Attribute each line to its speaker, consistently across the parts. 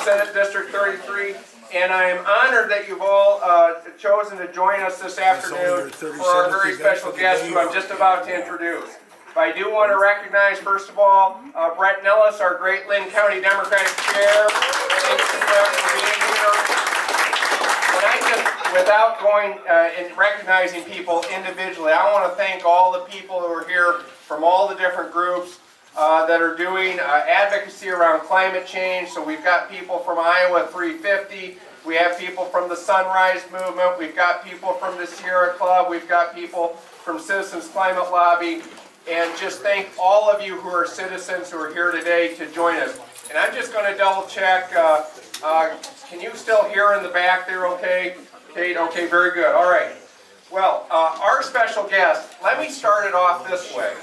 Speaker 1: Senate District 33, and I am honored that you've all chosen to join us this afternoon for our very special guest who I'm just about to introduce. But I do want to recognize, first of all, Brett Nellis, our Great Lynn County Democratic Chair. Thank you, Brett, for being here. But I just, without going and recognizing people individually, I want to thank all the people who are here from all the different groups that are doing advocacy around climate change. So we've got people from Iowa 350, we have people from the Sunrise Movement, we've got people from the Sierra Club, we've got people from Citizens Climate Lobby, and just thank all of you who are citizens who are here today to join us. And I'm just going to double check, can you still hear in the back there okay? Kate, okay, very good, all right. Well, our special guest, let me start it off this way.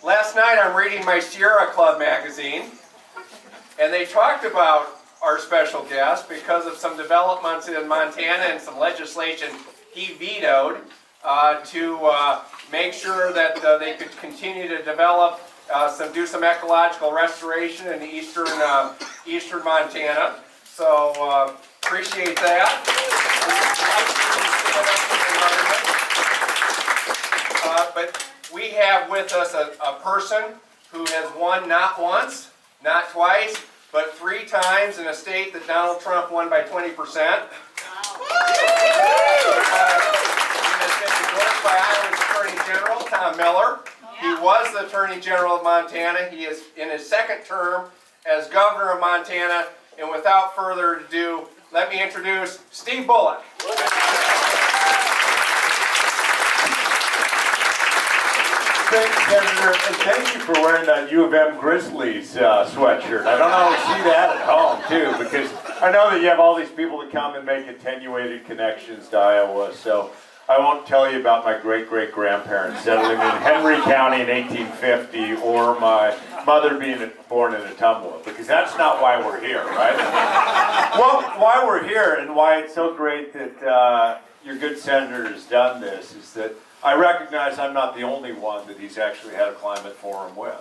Speaker 1: Last night I'm reading my Sierra Club magazine, and they talked about our special guest because of some developments in Montana and some legislation he vetoed to make sure that they could continue to develop, do some ecological restoration in eastern Montana. So appreciate that. But we have with us a person who has won not once, not twice, but 3 times in a state that Donald Trump won by 20%. He has been endorsed by Iowa's Attorney General, Tom Miller. He was the Attorney General of Montana. He is in his 2nd term as Governor of Montana. And without further ado, let me introduce Steve Bullock.
Speaker 2: Thanks, Senator, and thank you for wearing that U of M Grizzlies sweatshirt. I don't always see that at home, too, because I know that you have all these people that come and make attenuated connections to Iowa, so I won't tell you about my great-great-grandparents settling in Henry County in 1850 or my mother being born in Ottumwa, because that's not why we're here, right? Well, why we're here and why it's so great that your good senator has done this is that I recognize I'm not the only one that he's actually had a climate forum with.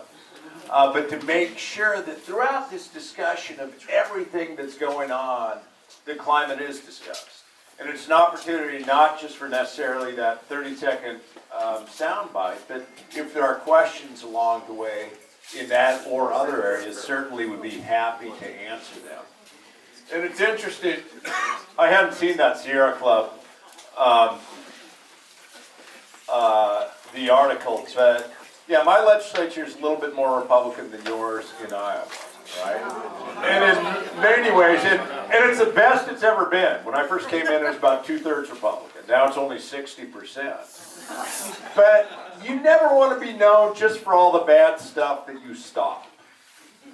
Speaker 2: But to make sure that throughout this discussion of everything that's going on, the climate is discussed. And it's an opportunity not just for necessarily that 30-second soundbite, but if there are questions along the way in that or other areas, certainly would be happy to answer them. And it's interesting, I hadn't seen that Sierra Club the article, but yeah, my legislature is a little bit more Republican than yours in Iowa, right? And in many ways, and it's the best it's ever been. When I first came in, it was about 2/3 Republican. Now it's only 60%. But you never want to be known just for all the bad stuff that you stop.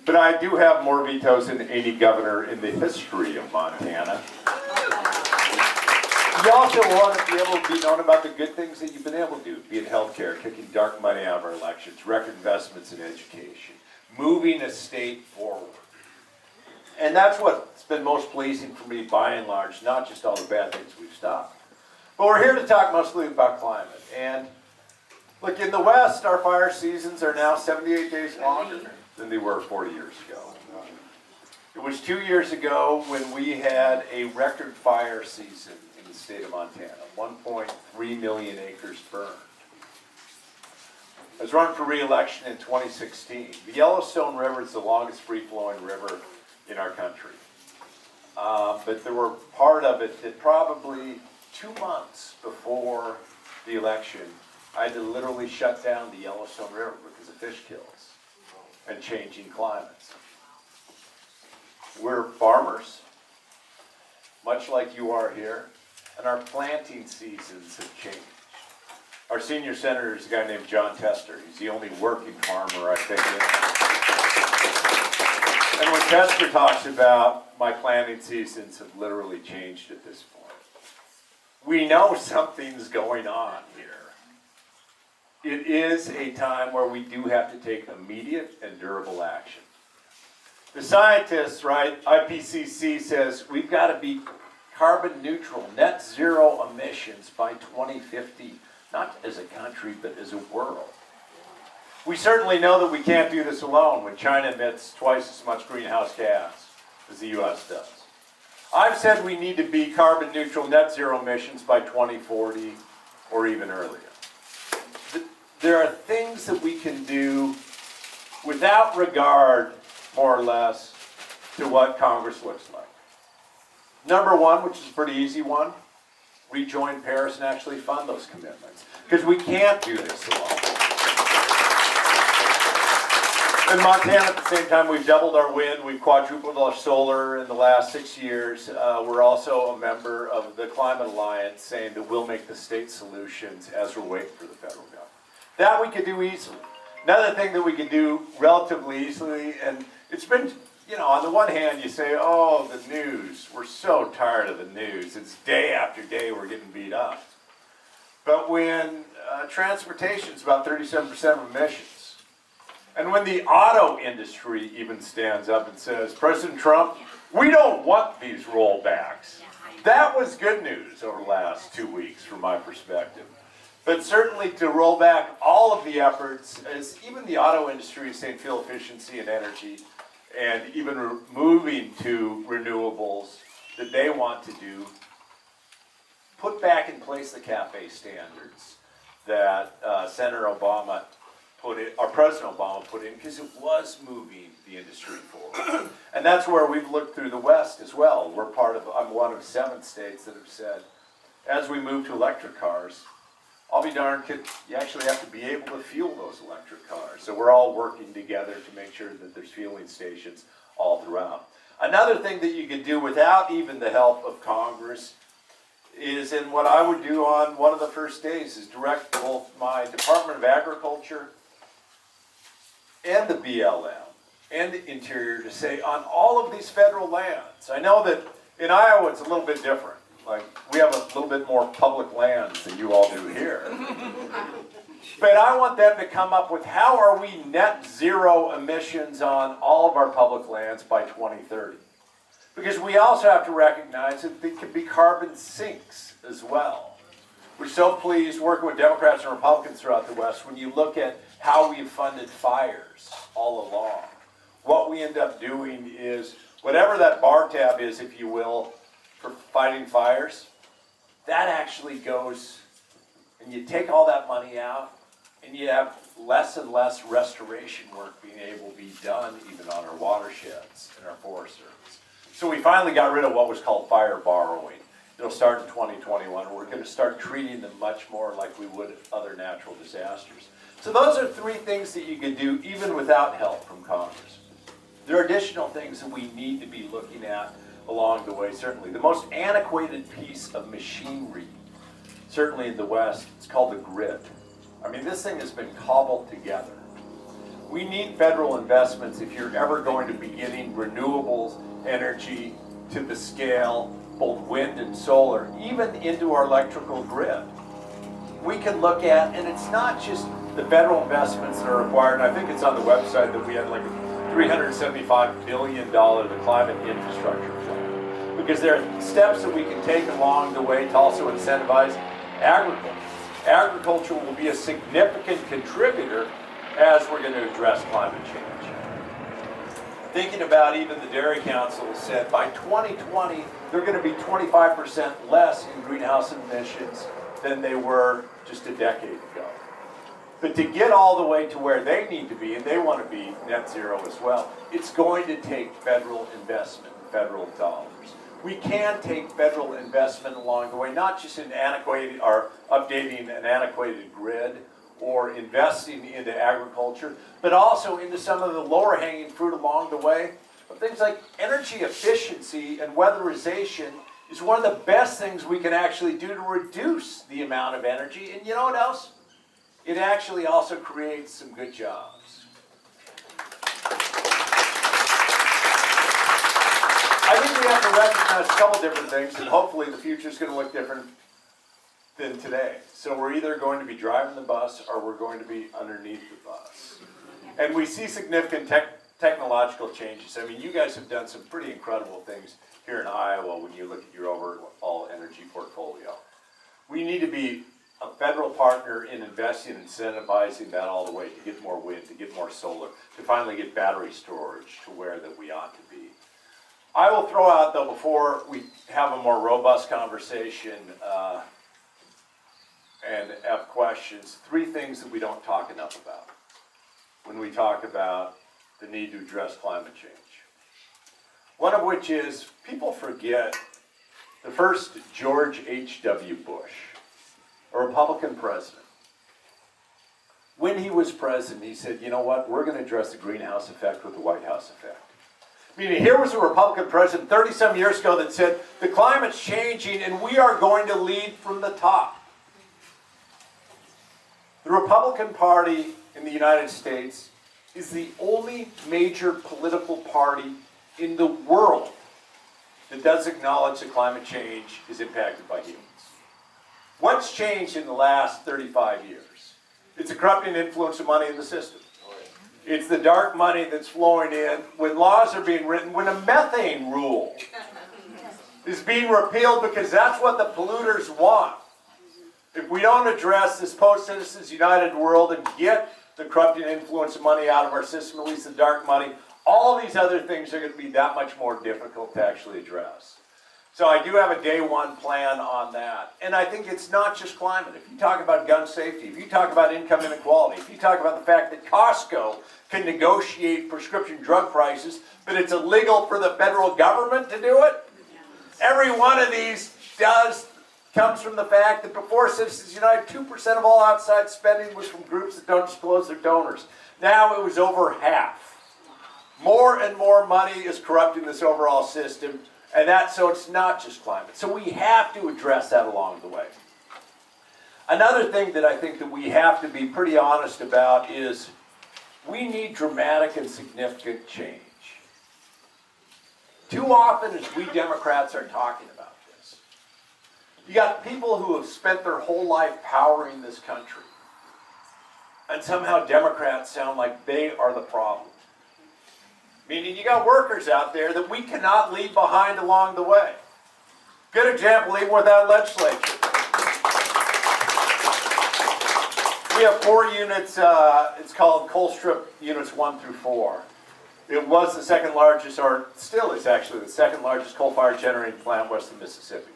Speaker 2: But I do have more vetoes than any governor in the history of Montana. You also want to be able to be known about the good things that you've been able to do, be it healthcare, kicking dark money out of our elections, record investments in education, moving a state forward. And that's what's been most pleasing for me by and large, not just all the bad things we've stopped. But we're here to talk mostly about climate. And look, in the West, our fire seasons are now 78 days longer than they were 40 years ago. It was 2 years ago when we had a record fire season in the state of Montana, 1.3 million acres burned. I was running for re-election in 2016. The Yellowstone River is the longest free-flowing river in our country. But there were part of it that probably 2 months before the election, I had to literally shut down the Yellowstone River because of fish kills and changing climates. We're farmers, much like you are here, and our planting seasons have changed. Our senior senator is a guy named John Tester. He's the only working farmer I think. And when Tester talks about my planting seasons have literally changed at this point, we know something's going on here. It is a time where we do have to take immediate and durable action. The scientists, right, IPCC says we've got to be carbon neutral, net zero emissions by 2050, not as a country, but as a world. We certainly know that we can't do this alone when China emits twice as much greenhouse gas as the U.S. does. I've said we need to be carbon neutral net zero emissions by 2040 or even earlier. There are things that we can do without regard, more or less, to what Congress looks like. Number one, which is a pretty easy one, rejoin Paris and actually fund those commitments. Because we can't do this alone. In Montana, at the same time, we've doubled our wind, we've quadrupled our solar in the last 6 years. We're also a member of the Climate Alliance, saying that we'll make the state solutions as we're waiting for the federal government. That we could do easily. Another thing that we can do relatively easily, and it's been, you know, on the one hand, you say, oh, the news, we're so tired of the news. It's day after day we're getting beat up. But when transportation is about 37% of emissions, and when the auto industry even stands up and says, President Trump, we don't want these rollbacks. That was good news over the last 2 weeks from my perspective. But certainly to roll back all of the efforts, as even the auto industry is saying fuel efficiency and energy, and even moving to renewables that they want to do, put back in place the CAFE standards that Senator Obama put in, or President Obama put in, because it was moving the industry forward. And that's where we've looked through the West as well. I'm one of 7 states that have said, as we move to electric cars, I'll be darned, you actually have to be able to fuel those electric cars. So we're all working together to make sure that there's fueling stations all throughout. Another thing that you could do without even the help of Congress is, and what I would do on one of the first days, is direct both my Department of Agriculture and the BLM and the Interior to say, on all of these federal lands, I know that in Iowa it's a little bit different. Like, we have a little bit more public lands than you all do here. But I want them to come up with how are we net zero emissions on all of our public lands by 2030. Because we also have to recognize that they can be carbon sinks as well. We're so pleased working with Democrats and Republicans throughout the West when you look at how we've funded fires all along. What we end up doing is, whatever that bar tab is, if you will, for fighting fires, that actually goes, and you take all that money out, and you have less and less restoration work being able to be done even on our watersheds and our forest service. So we finally got rid of what was called fire borrowing. It'll start in 2021. We're going to start treating them much more like we would other natural disasters. So those are 3 things that you could do even without help from Congress. There are additional things that we need to be looking at along the way, certainly. The most antiquated piece of machinery, certainly in the West, it's called the grid. I mean, this thing has been cobbled together. We need federal investments if you're ever going to be getting renewables energy to the scale, both wind and solar, even into our electrical grid. We can look at, and it's not just the federal investments that are required, and I think it's on the website that we had like a $375 billion the climate infrastructure plan. Because there are steps that we can take along the way to also incentivize agriculture. Agriculture will be a significant contributor as we're going to address climate change. Thinking about even the Dairy Council said by 2020, they're going to be 25% less in greenhouse emissions than they were just a decade ago. But to get all the way to where they need to be, and they want to be net zero as well, it's going to take federal investment, federal dollars. We can take federal investment along the way, not just in antiquated or updating an antiquated grid or investing into agriculture, but also into some of the lower hanging fruit along the way. But things like energy efficiency and weatherization is one of the best things we can actually do to reduce the amount of energy. And you know what else? It actually also creates some good jobs. I think we have to recognize a couple different things, and hopefully the future is going to look different than today. So we're either going to be driving the bus or we're going to be underneath the bus. And we see significant technological changes. I mean, you guys have done some pretty incredible things here in Iowa when you look at your overall energy portfolio. We need to be a federal partner in investing and incentivizing that all the way to get more wind, to get more solar, to finally get battery storage to where that we ought to be. I will throw out, though, before we have a more robust conversation and have questions, 3 things that we don't talk enough about when we talk about the need to address climate change. One of which is, people forget the first George H.W. Bush, a Republican president. When he was president, he said, you know what, we're going to address the greenhouse effect with the White House effect. Meaning, here was a Republican president 30-some years ago that said, the climate's changing and we are going to lead from the top. The Republican Party in the United States is the only major political party in the world that does acknowledge that climate change is impacted by humans. What's changed in the last 35 years? It's the corrupting influence of money in the system. It's the dark money that's flowing in when laws are being written, when a methane rule is being repealed because that's what the polluters want. If we don't address this post-Citizens United world and get the corrupting influence of money out of our system, at least the dark money, all these other things are going to be that much more difficult to actually address. So I do have a day one plan on that. And I think it's not just climate. If you talk about gun safety, if you talk about income inequality, if you talk about the fact that Costco can negotiate prescription drug prices, but it's illegal for the federal government to do it, every one of these comes from the fact that before Citizens United, 2% of all outside spending was from groups that don't disclose their donors. Now it was over half. More and more money is corrupting this overall system, and so it's not just climate. So we have to address that along the way. Another thing that I think that we have to be pretty honest about is we need dramatic and significant change. Too often as we Democrats are talking about this, you got people who have spent their whole life powering this country, and somehow Democrats sound like they are the problem. Meaning you got workers out there that we cannot leave behind along the way. Good example, even with that legislature. We have 4 units, it's called coal strip units 1 through 4. It was the second largest, or still is actually the second largest coal-fired generating plant west of Mississippi.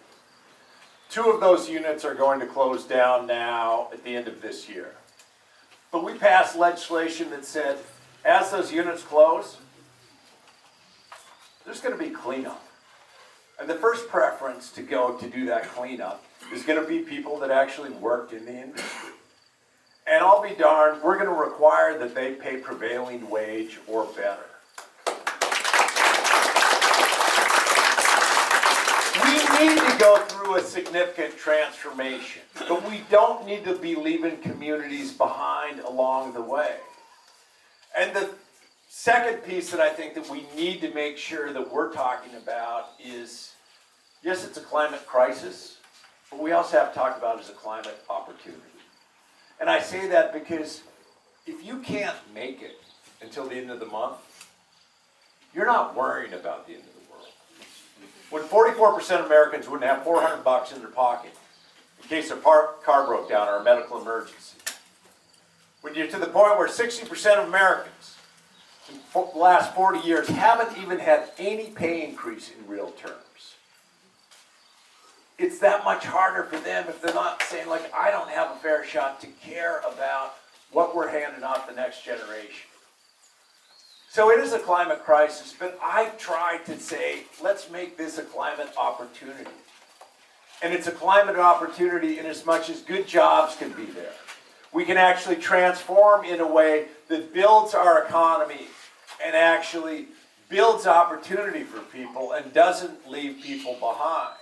Speaker 2: 2 of those units are going to close down now at the end of this year. But we passed legislation that said, as those units close, there's going to be cleanup. And the first preference to go to do that cleanup is going to be people that actually worked in the industry. And I'll be darned, we're going to require that they pay prevailing wage or better. We need to go through a significant transformation, but we don't need to be leaving communities behind along the way. And the second piece that I think that we need to make sure that we're talking about is, yes, it's a climate crisis, but we also have to talk about it as a climate opportunity. And I say that because if you can't make it until the end of the month, you're not worrying about the end of the world. When 44% of Americans wouldn't have $400 in their pocket in case their car broke down or a medical emergency. When you're to the point where 60% of Americans in the last 40 years haven't even had any pay increase in real terms. It's that much harder for them if they're not saying, like, I don't have a fair shot to care about what we're handing off the next generation. So it is a climate crisis, but I've tried to say, let's make this a climate opportunity. And it's a climate opportunity in as much as good jobs can be there. We can actually transform in a way that builds our economy and actually builds opportunity for people and doesn't leave people behind.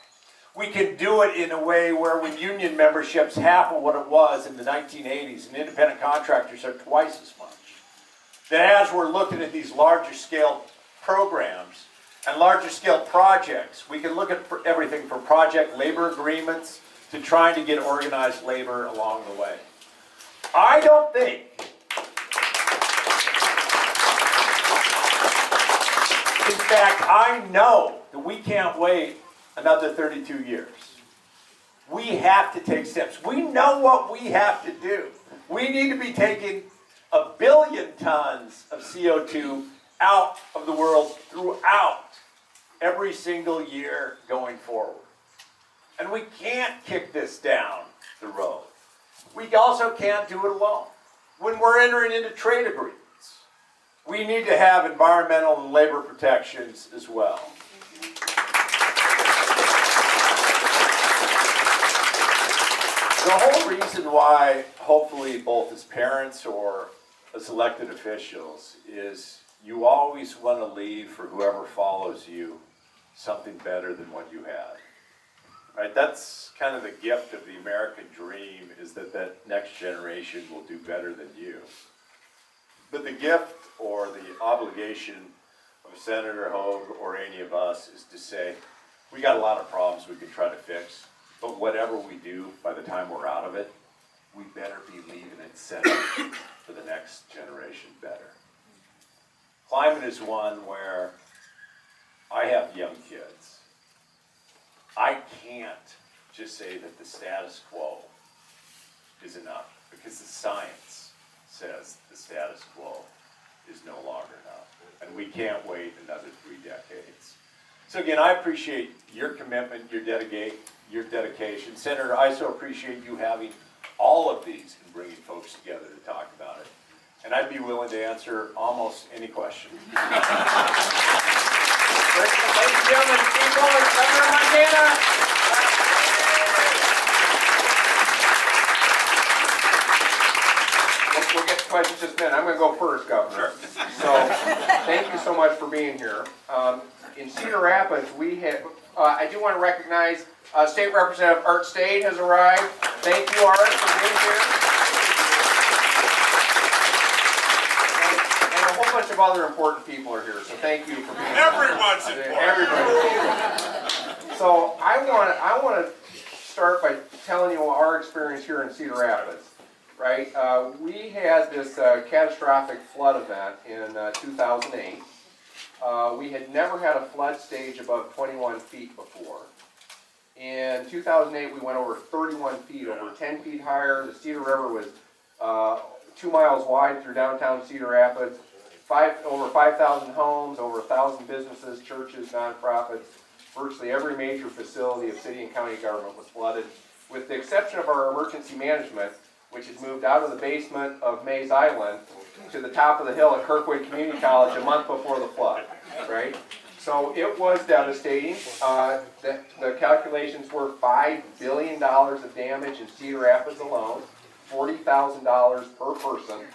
Speaker 2: We can do it in a way where with union membership's half of what it was in the 1980s and independent contractors are twice as much. That as we're looking at these larger scale programs and larger scale projects, we can look at everything from project labor agreements to trying to get organized labor along the way. I don't think in fact, I know that we can't wait another 32 years. We have to take steps. We know what we have to do. We need to be taking 1 billion tons of CO2 out of the world throughout every single year going forward. And we can't kick this down the road. We also can't do it alone. When we're entering into trade agreements, we need to have environmental and labor protections as well. The whole reason why, hopefully, both as parents or as elected officials, is you always want to leave for whoever follows you something better than what you had. Right? That's kind of the gift of the American dream, is that that next generation will do better than you. But the gift or the obligation of Senator Hogg or any of us is to say, we got a lot of problems we can try to fix, but whatever we do, by the time we're out of it, we better be leaving it set up for the next generation better. Climate is one where I have young kids. I can't just say that the status quo is enough, because the science says the status quo is no longer enough. And we can't wait another 3 decades. So again, I appreciate your commitment, your dedication. Senator, I so appreciate you having all of these and bringing folks together to talk about it. And I'd be willing to answer almost any question.
Speaker 1: Ladies and gentlemen, Steve Bullock, Governor of Montana. We'll get to questions just a minute. I'm going to go first, Governor. So, thank you so much for being here. In Cedar Rapids, we have, I do want to recognize State Representative Art State has arrived. Thank you, Art, for being here. And a whole bunch of other important people are here, so thank you for being here.
Speaker 3: Everyone's important.
Speaker 1: Everybody. So I want to start by telling you our experience here in Cedar Rapids. Right, we had this catastrophic flood event in 2008. We had never had a flood stage above 21 feet before. In 2008, we went over 31 feet, over 10 feet higher. The Cedar River was 2 miles wide through downtown Cedar Rapids. Over 5,000 homes, over 1,000 businesses, churches, nonprofits. Virtually every major facility of city and county government was flooded, with the exception of our emergency management, which has moved out of the basement of Mays Island to the top of the hill at Kirkwood Community College a month before the flood, right? So it was devastating. The calculations were $5 billion of damage in Cedar Rapids alone, $40,000 per person.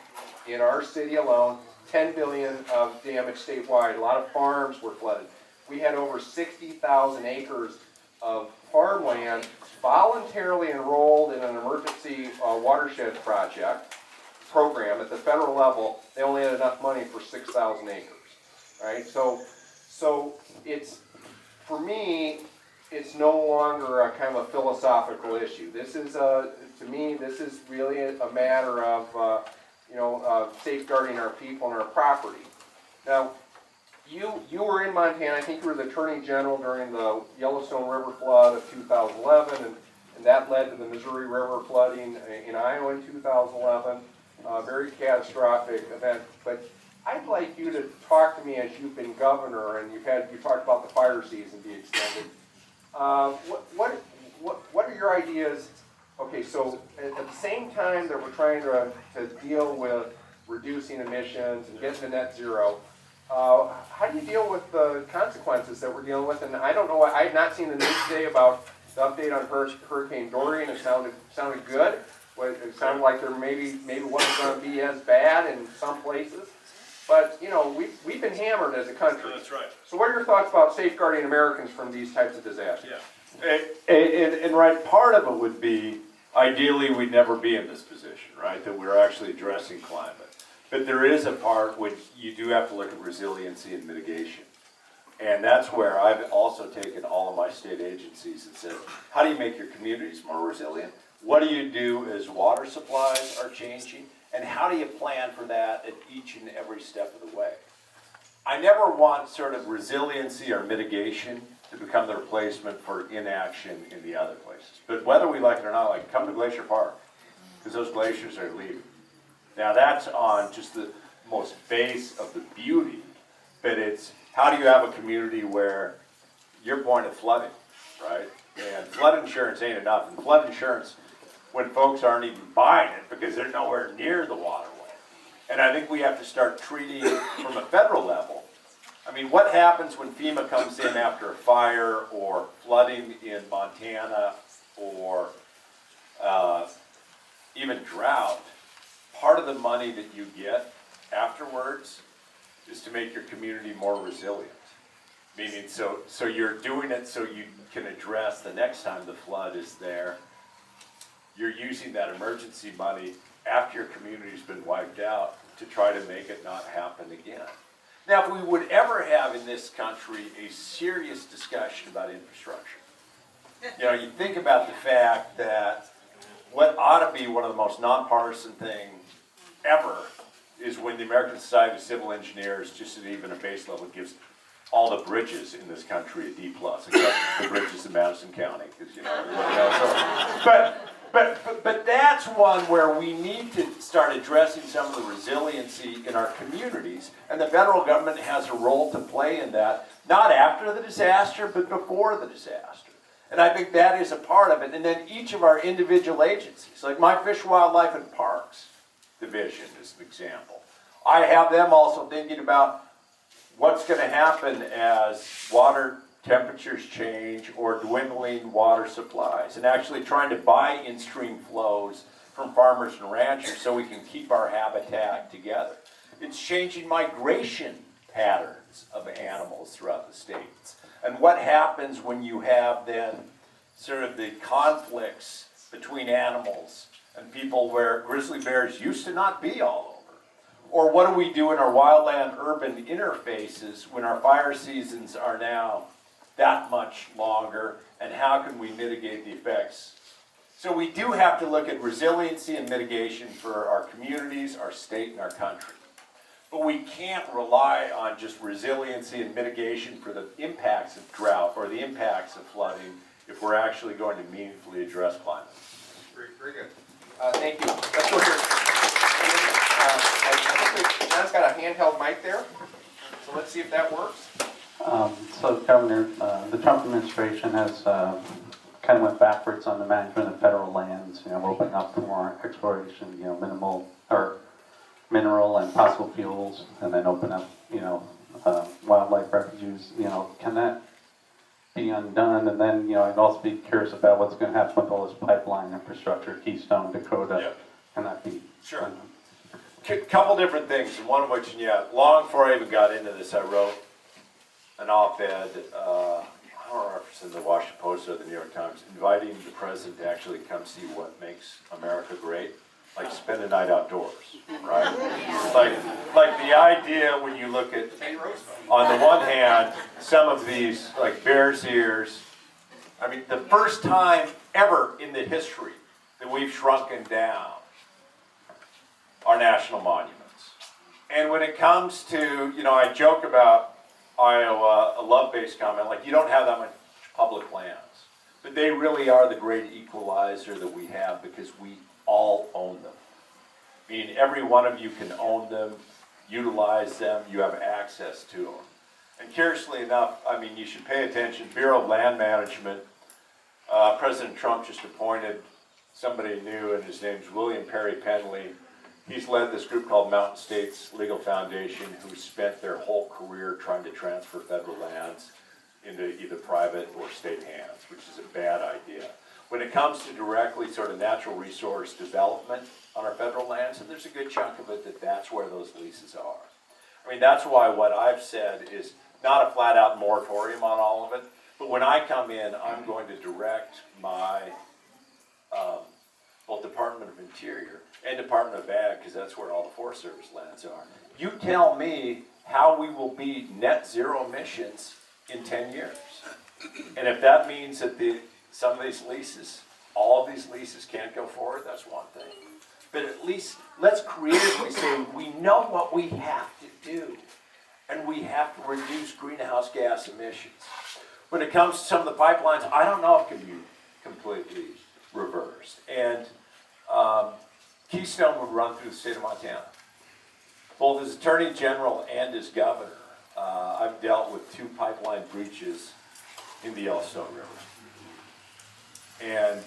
Speaker 1: In our city alone, $10 billion of damage statewide. A lot of farms were flooded. We had over 60,000 acres of farmland voluntarily enrolled in an emergency watershed program at the federal level. They only had enough money for 6,000 acres, right? So it's, for me, it's no longer a kind of a philosophical issue. This is to me, this is really a matter of safeguarding our people and our property. Now, you were in Montana. I think you were the Attorney General during the Yellowstone River flood of 2011, and that led to the Missouri River flooding in Iowa in 2011. Very catastrophic event. But I'd like you to talk to me as you've been governor and you talked about the fire season being extended. What are your ideas? Okay, so at the same time that we're trying to deal with reducing emissions and getting to net zero, how do you deal with the consequences that we're dealing with? And I don't know, I have not seen the news today about the update on Hurricane Dorian. It sounded good. It sounded like there maybe wasn't going to be as bad in some places. But, we've been hammered as a country.
Speaker 3: That's right.
Speaker 1: So what are your thoughts about safeguarding Americans from these types of disasters?
Speaker 3: Yeah.
Speaker 2: And right, part of it would be, ideally, we'd never be in this position, right? That we're actually addressing climate. But there is a part which you do have to look at resiliency and mitigation. And that's where I've also taken all of my state agencies and said, how do you make your communities more resilient? What do you do as water supplies are changing? And how do you plan for that at each and every step of the way? I never want sort of resiliency or mitigation to become the replacement for inaction in the other places. But whether we like it or not, like, come to Glacier Park, because those glaciers are leaving. Now that's on just the most base of the beauty, but it's how do you have a community where your point of flooding, right? And flood insurance ain't enough. And flood insurance, when folks aren't even buying it because they're nowhere near the waterway. And I think we have to start treating it from a federal level. I mean, what happens when FEMA comes in after a fire or flooding in Montana or even drought? Part of the money that you get afterwards is to make your community more resilient. Meaning, so you're doing it so you can address the next time the flood is there. You're using that emergency money after your community's been wiped out to try to make it not happen again. Now, if we would ever have in this country a serious discussion about infrastructure, you know, you think about the fact that what ought to be one of the most nonpartisan things ever is when the American Society of Civil Engineers, just at even a base level, gives all the bridges in this country a D+, except the bridges in Madison County, because, you know, everybody else. But that's one where we need to start addressing some of the resiliency in our communities, and the federal government has a role to play in that, not after the disaster, but before the disaster. And I think that is a part of it. And then each of our individual agencies, like my Fish, Wildlife, and Parks Division is an example. I have them also thinking about what's going to happen as water temperatures change or dwindling water supplies, and actually trying to buy in-stream flows from farmers and ranchers so we can keep our habitat together. It's changing migration patterns of animals throughout the states. And what happens when you have then sort of the conflicts between animals and people where grizzly bears used to not be all over? Or what do we do in our wildland-urban interfaces when our fire seasons are now that much longer, and how can we mitigate the effects? So we do have to look at resiliency and mitigation for our communities, our state, and our country. But we can't rely on just resiliency and mitigation for the impacts of drought or the impacts of flooding if we're actually going to meaningfully address climate.
Speaker 1: Very good. Thank you. Let's go here. I think John's got a handheld mic there, so let's see if that works.
Speaker 3: So, Governor, the Trump administration has kind of went backwards on the management of federal lands. You know, opening up for more exploration. You know, mineral and fossil fuels, and then open up, you know, wildlife refuges. You know, can that be undone? And then, you know, I'd also be curious about what's going to happen with all this pipeline infrastructure, Keystone, Dakota.
Speaker 2: Yep.
Speaker 3: Can that be?
Speaker 2: Sure. Couple different things, and one of which, yeah, long before I even got into this, I wrote an op-ed, I don't remember if it's in the Washington Post or the New York Times, inviting the president to actually come see what makes America great, like spend a night outdoors, right? Like the idea when you look at, on the one hand, some of these, like Bears Ears, I mean, the first time ever in the history that we've shrunken down our national monuments. And when it comes to, you know, I joke about Iowa, a love-based comment, like you don't have that much public lands. But they really are the great equalizer that we have because we all own them. Meaning every one of you can own them, utilize them, you have access to them. And curiously enough, I mean, you should pay attention, Bureau of Land Management, President Trump just appointed somebody new, and his name's William Perry Penley. He's led this group called Mountain States Legal Foundation, who spent their whole career trying to transfer federal lands into either private or state hands, which is a bad idea. When it comes to directly sort of natural resource development on our federal lands, and there's a good chunk of it that's where those leases are. I mean, that's why what I've said is not a flat-out moratorium on all of it, but when I come in, I'm going to direct my both Department of Interior and Department of Ag, because that's where all the Forest Service lands are. You tell me how we will be net zero emissions in 10 years. And if that means that some of these leases, all of these leases can't go forward, that's one thing. But at least let's creatively say we know what we have to do, and we have to reduce greenhouse gas emissions. when it comes to some of the pipelines, I don't know if it can be completely reversed. And Keystone would run through the state of Montana. Both as Attorney General and as Governor, I've dealt with 2 pipeline breaches in the Yellowstone River. And,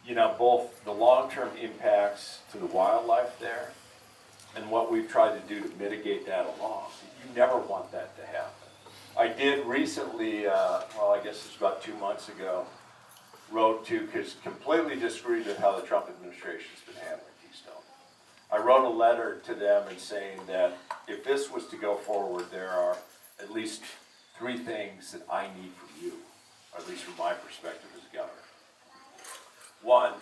Speaker 2: you know, both the long-term impacts to the wildlife there and what we've tried to do to mitigate that along. You never want that to happen. I did recently, well, I guess it's about 2 months ago, wrote to, because completely disagreed with how the Trump administration's been handling Keystone. I wrote a letter to them and saying that if this was to go forward, there are at least 3 things that I need from you, or at least from my perspective as governor. 1,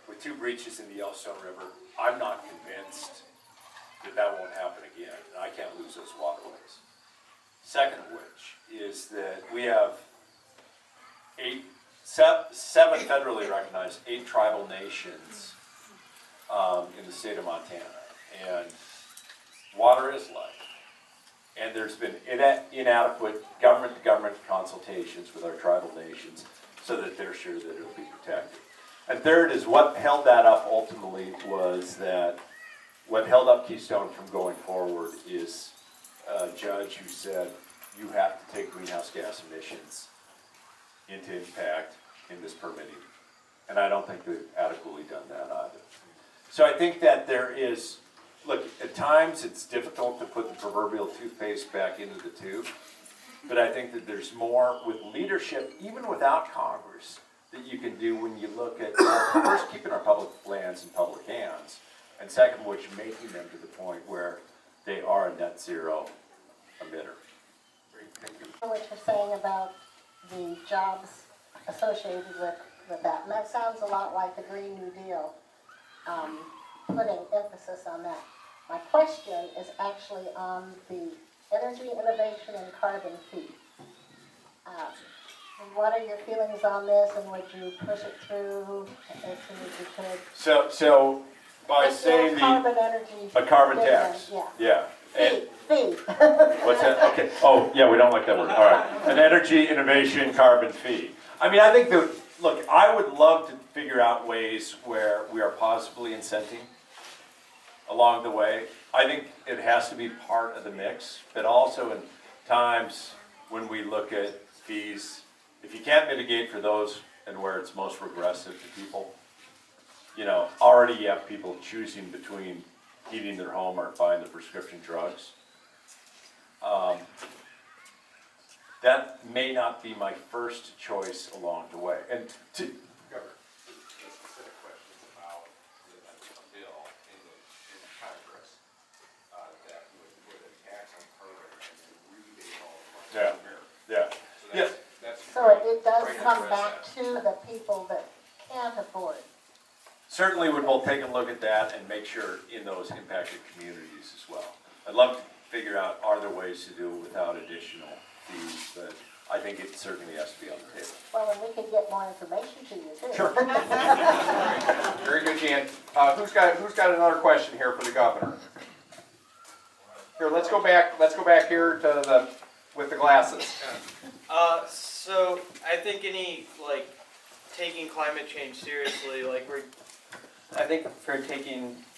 Speaker 2: with 2 breaches in the Yellowstone River, I'm not convinced that that won't happen again, and I can't lose those waterways. Second of which is that we have 7 federally recognized, 8 tribal nations in the state of Montana, and water is life. And there's been inadequate government-to-government consultations with our tribal nations so that they're sure that it'll be protected. And third is what held that up ultimately was that what held up Keystone from going forward is a judge who said you have to take greenhouse gas emissions into impact in this permitting. And I don't think they've adequately done that either. So I think that there is, look, at times it's difficult to put the proverbial toothpaste back into the tube, but I think that there's more with leadership, even without Congress, that you can do when you look at, first, keeping our public lands in public hands, and second, which making them to the point where they are a net zero emitter.
Speaker 4: What you're saying about the jobs associated with that, and that sounds a lot like the Green New Deal, putting emphasis on that. My question is actually on the energy innovation and carbon fee. What are your feelings on this, and would you push it through as soon as you could?
Speaker 2: So by saying a carbon tax, yeah.
Speaker 4: Fee.
Speaker 2: What's that? Okay. Oh, yeah, we don't like that word. All right. An energy innovation carbon fee. I mean, I think that, look, I would love to figure out ways where we are positively incenting along the way. I think it has to be part of the mix, but also in times when we look at fees, if you can't mitigate for those and where it's most regressive to people, you know, already you have people choosing between heating their home or buying the prescription drugs. That may not be my first choice along the way. And to
Speaker 5: Governor, the specific questions about the bill in Congress that would put a tax on carbon and then rebate all the money.
Speaker 2: yeah.
Speaker 4: So it does come back to the people that can't afford.
Speaker 2: Certainly would both take a look at that and make sure in those impacted communities as well. I'd love to figure out, are there ways to do it without additional fees, but I think it certainly has to be on the table.
Speaker 4: Well, and we could get more information to you too.
Speaker 2: Sure.
Speaker 1: Very good, Jan. Who's got another question here for the governor? Here, let's go back here to with the glasses.
Speaker 6: So I think taking climate change seriously,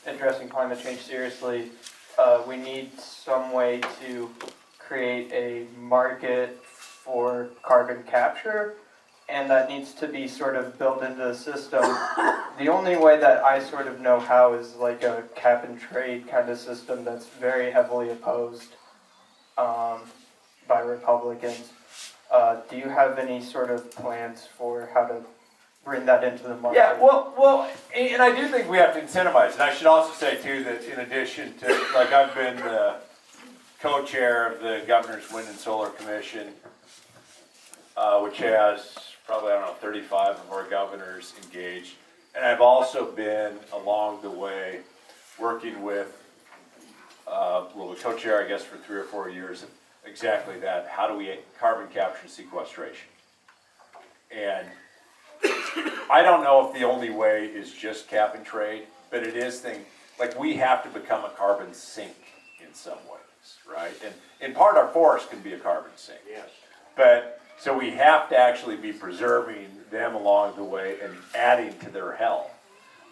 Speaker 6: addressing climate change seriously, we need some way to create a market for carbon capture, and that needs to be sort of built into the system. The only way that I sort of know how is like a cap and trade kind of system that's very heavily opposed by Republicans. Do you have any sort of plans for how to bring that into the market?
Speaker 2: Yeah, well, and I do think we have to incentivize. And I should also say too that in addition to, like, I've been the co-chair of the Governor's Wind and Solar Commission, which has probably, 35 of our governors engaged. And I've also been along the way working with, the co-chair, I guess, for 3 or 4 years, exactly that. How do we carbon capture and sequestration? And I don't know if the only way is just cap and trade, but it is like we have to become a carbon sink in some ways. sinks, right? And in part, our forest can be a carbon sink.
Speaker 7: Yes.
Speaker 2: But, so we have to actually be preserving them along the way and adding to their health.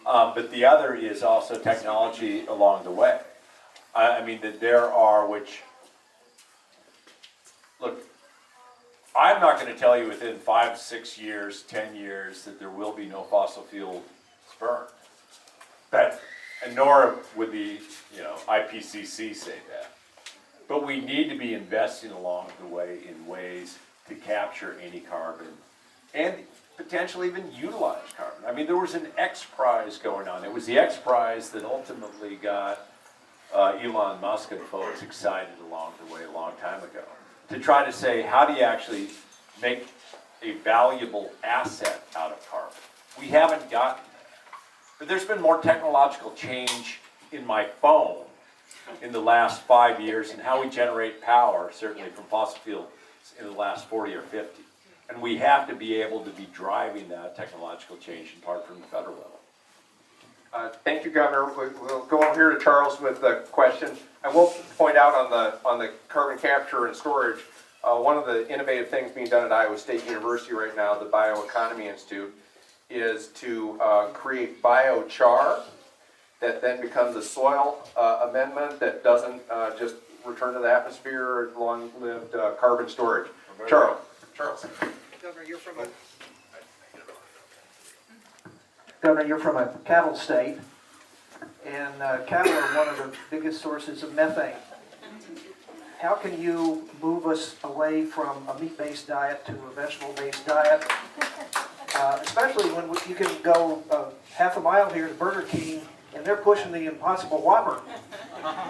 Speaker 2: But the other is also technology along the way. I mean, that there are, which, look, I'm not gonna tell you within 5, 6 years, 10 years, that there will be no fossil fuel burned. But, and nor would the, IPCC say that. But we need to be investing along the way in ways to capture any carbon and potentially even utilize carbon. I mean, there was an X Prize going on. It was the X Prize that ultimately got Elon Musk and folks excited along the way a long time ago, to try to say, how do you actually make a valuable asset out of carbon? We haven't gotten there. But there's been more technological change in my phone in the last 5 years and how we generate power, certainly from fossil fuels, in the last 40 or 50. And we have to be able to be driving that technological change in part from the federal level.
Speaker 1: Thank you, Governor. We'll go over here to Charles with the question. I will point out on the carbon capture and storage, one of the innovative things being done at Iowa State University right now, the Bioeconomy Institute, is to create biochar that then becomes a soil amendment that doesn't just return to the atmosphere, long-lived carbon storage. Charles.
Speaker 8: Governor, you're from a cattle state, and cattle are one of the biggest sources of methane. How can you move us away from a meat-based diet to a vegetable-based diet? Especially when you can go half a mile here to Burger King, and they're pushing the Impossible Whopper.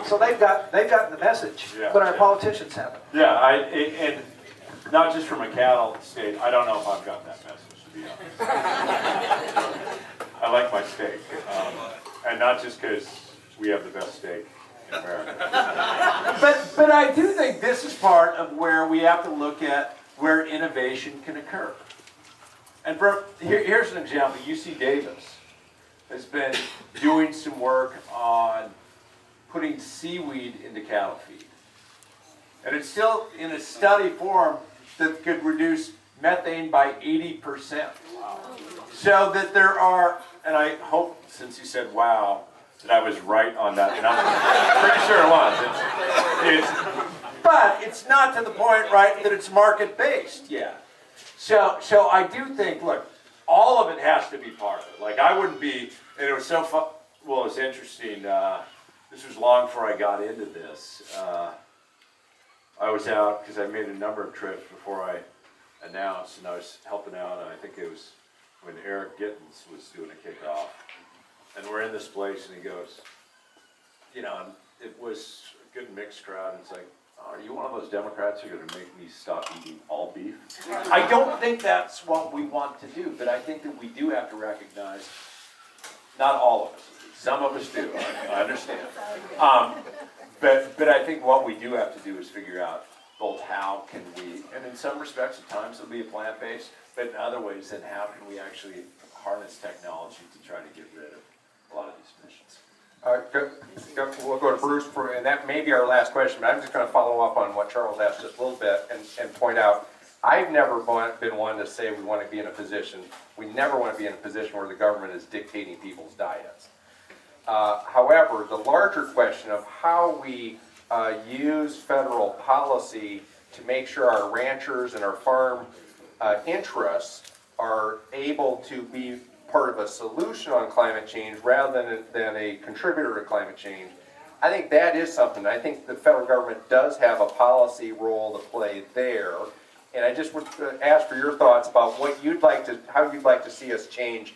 Speaker 8: So they've gotten the message,
Speaker 2: Yeah,
Speaker 8: but our
Speaker 2: yeah.
Speaker 8: politicians haven't.
Speaker 2: Yeah, and not just from a cattle state, I don't know if I've got that message, to be honest. I like my steak, and not just because we have the best steak in America. But I do think this is part of where we have to look at where innovation can occur. And here's an example. UC Davis has been doing some work on putting seaweed into cattle feed. And it's still in a study form that could reduce methane by 80%. So that there are, and I hope, since you said wow, that I was right on that number. Pretty sure it was. But it's not to the point, right, that it's market-based yet. So I do think, look, all of it has to be part of it. Like, I wouldn't be, and it was so fun, well, it's interesting, this was long before I got into this. I was out, because I made a number of trips before I announced, and I was helping out, and I think it was when Eric Gittens was doing a kickoff. And we're in this place, and he goes, and it was a good mixed crowd, and it's like, are you one of those Democrats who are going to make me stop eating all beef? I don't think that's what we want to do, but I think that we do have to recognize, not all of us, some of us do, I understand. But I think what we do have to do is figure out both how can we, and in some respects at times it'll be a plant-based, but in other ways then how can we actually harness technology to try to get rid of a lot of these emissions.
Speaker 1: We'll go to Bruce, and that may be our last question, but I'm just going to follow up on what Charles asked just a little bit and point out, I've never been one to say we want to be in a position, we never want to be in a position where the government is dictating people's diets. However, the larger question of how we use federal policy to make sure our ranchers and our farm interests are able to be part of a solution on climate change rather than a contributor to climate change, I think that is something. I think the federal government does have a policy role to play there. And I just would ask for your thoughts about how you'd like to see us change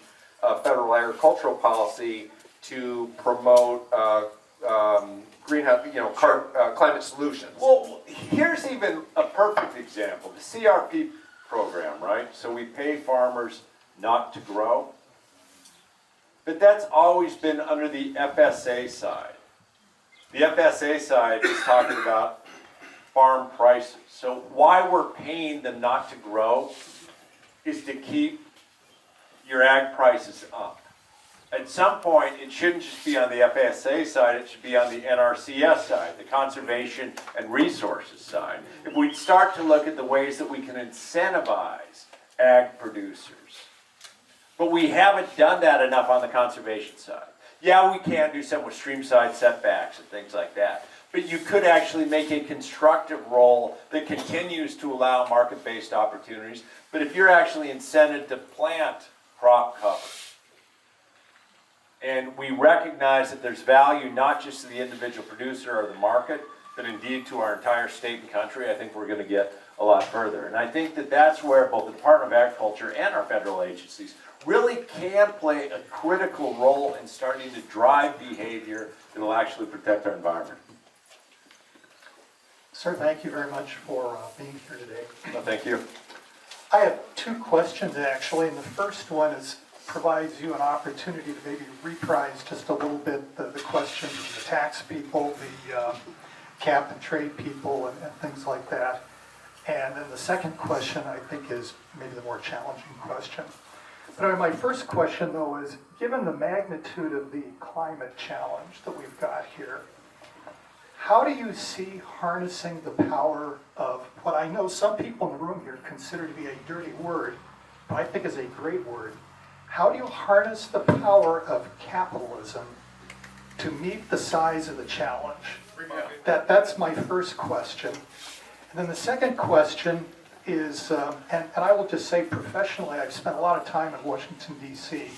Speaker 1: federal agricultural policy to promote greenhouse, climate solutions.
Speaker 2: Well, here's even a perfect example, the CRP program, right? So we pay farmers not to grow, but that's always been under the FSA side. The FSA side is talking about farm prices. So why we're paying them not to grow is to keep your ag prices up. at some point, it shouldn't just be on the FSA side, it should be on the NRCS side, the Conservation and Resources side. If we start to look at the ways that we can incentivize ag producers. But we haven't done that enough on the conservation side. Yeah, we can do some with streamside setbacks and things like that. But you could actually make a constructive role that continues to allow market-based opportunities. But if you're actually incented to plant crop cover, and we recognize that there's value not just to the individual producer or the market, but indeed to our entire state and country, I think we're going to get a lot further. And I think that that's where both the Department of Agriculture and our federal agencies really can play a critical role in starting to drive behavior that will actually protect our environment.
Speaker 7: Sir, thank you very much for being here today.
Speaker 2: Well, thank you.
Speaker 7: I have two questions actually, and the first one is provides you an opportunity to maybe reprise just a little bit the questions of the tax people, the cap and trade people, and things like that. And then the second question I think is maybe the more challenging question. But my first question though is, given the magnitude of the climate challenge that we've got here, how do you see harnessing the power of what I know some people in the room here consider to be a dirty word, but I think is a great word? How do you harness the power of capitalism to meet the size of the challenge? That's my first question. And then the second question is, and I will just say professionally, I've spent a lot of time in Washington, D.C.,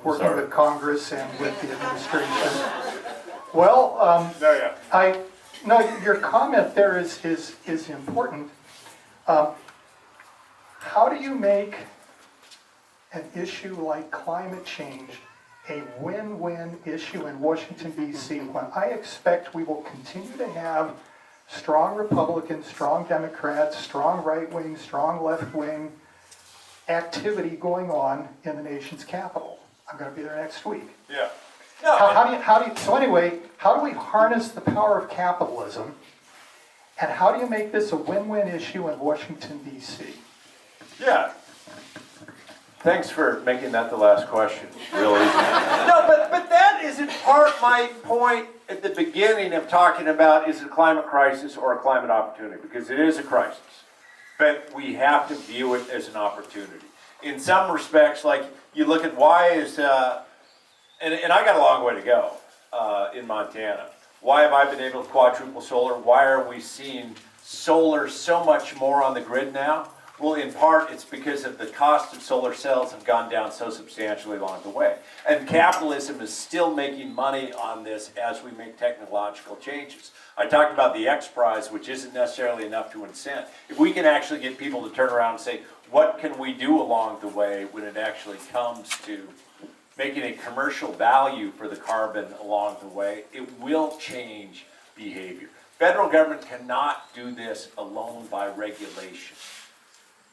Speaker 7: working with Congress and with the administration. Well, your comment there is important. How do you make an issue like climate change a win-win issue in Washington, D.C., when I expect we will continue to have strong Republicans, strong Democrats, strong right-wing, strong left-wing activity going on in the nation's capital? I'm going to be there next week.
Speaker 2: Yeah.
Speaker 7: So anyway, how do we harness the power of capitalism, and how do you make this a win-win issue in Washington, D.C.?
Speaker 2: Yeah. Thanks for making that the last question. Really. No, but that is in part my point at the beginning of talking about, is it a climate crisis or a climate opportunity? Because it is a crisis. But we have to view it as an opportunity. In some respects, like you look at why is, and I got a long way to go in Montana. Why have I been able to quadruple solar? Why are we seeing solar so much more on the grid now? Well, in part, it's because of the cost of solar cells have gone down so substantially along the way. And capitalism is still making money on this as we make technological changes. I talked about the X Prize, which isn't necessarily enough to incent. If we can actually get people to turn around and say, what can we do along the way when it actually comes to making a commercial value for the carbon along the way, it will change behavior. Federal government cannot do this alone by regulation.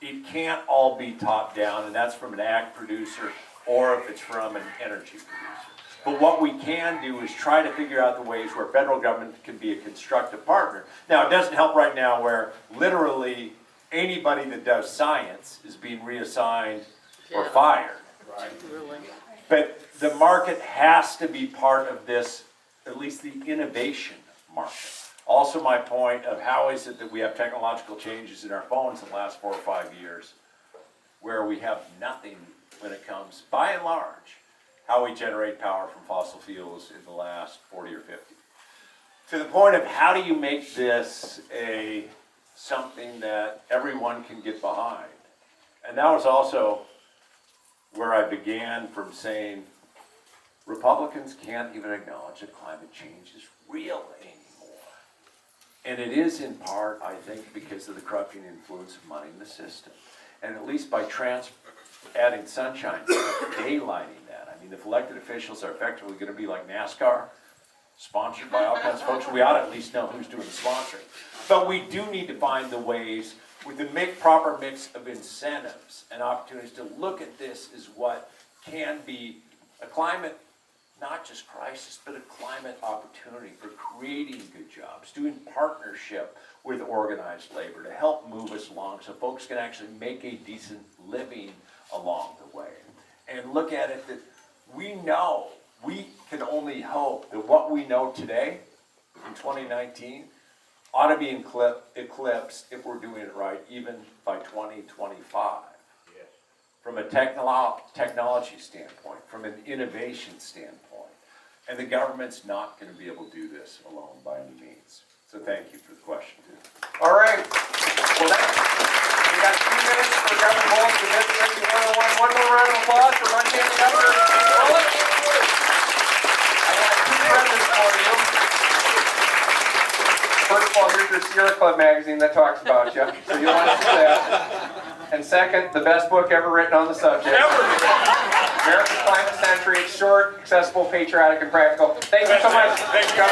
Speaker 2: It can't all be top down, and that's from an ag producer or if it's from an energy producer. But what we can do is try to figure out the ways where federal government can be a constructive partner. Now, it doesn't help right now where literally anybody that does science is being reassigned or fired. Right. But the market has to be part of this, at least the innovation market. Also my point of how is it that we have technological changes in our phones in the last 4 or 5 years where we have nothing when it comes, by and large, how we generate power from fossil fuels in the last 40 or 50. To the point of how do you make this something that everyone can get behind? And that was also where I began from saying Republicans can't even acknowledge that climate change is real anymore. And it is in part, I think, because of the corrupting influence of money in the system. And at least by adding sunshine, daylighting that. I mean, if elected officials are effectively going to be like NASCAR, sponsored by all kinds of folks, we ought to at least know who's doing the sponsoring. But we do need to find the ways with the proper mix of incentives and opportunities to look at this as what can be a climate, not just crisis, but a climate opportunity for creating good jobs, doing partnership with organized labor to help move us along so folks can actually make a decent living along the way. And look at it that we know, we can only hope that what we know today in 2019 ought to be eclipsed if we're doing it right, even by 2025. From a technology standpoint, from an innovation standpoint. And the government's not going to be able to do this alone by any means. So thank you for the question, too.
Speaker 1: All right. Well, we got 2 minutes for Governor Bullock to visit with you one more round of applause for Montana Governor Bullock. I got 2 presents for you. First of all, here's your Sierra Club magazine that talks about you, so you want to see that. And second, the best book ever written on the subject. American Climate Century. It's short, accessible, patriotic, and practical. Thank you so much, Governor.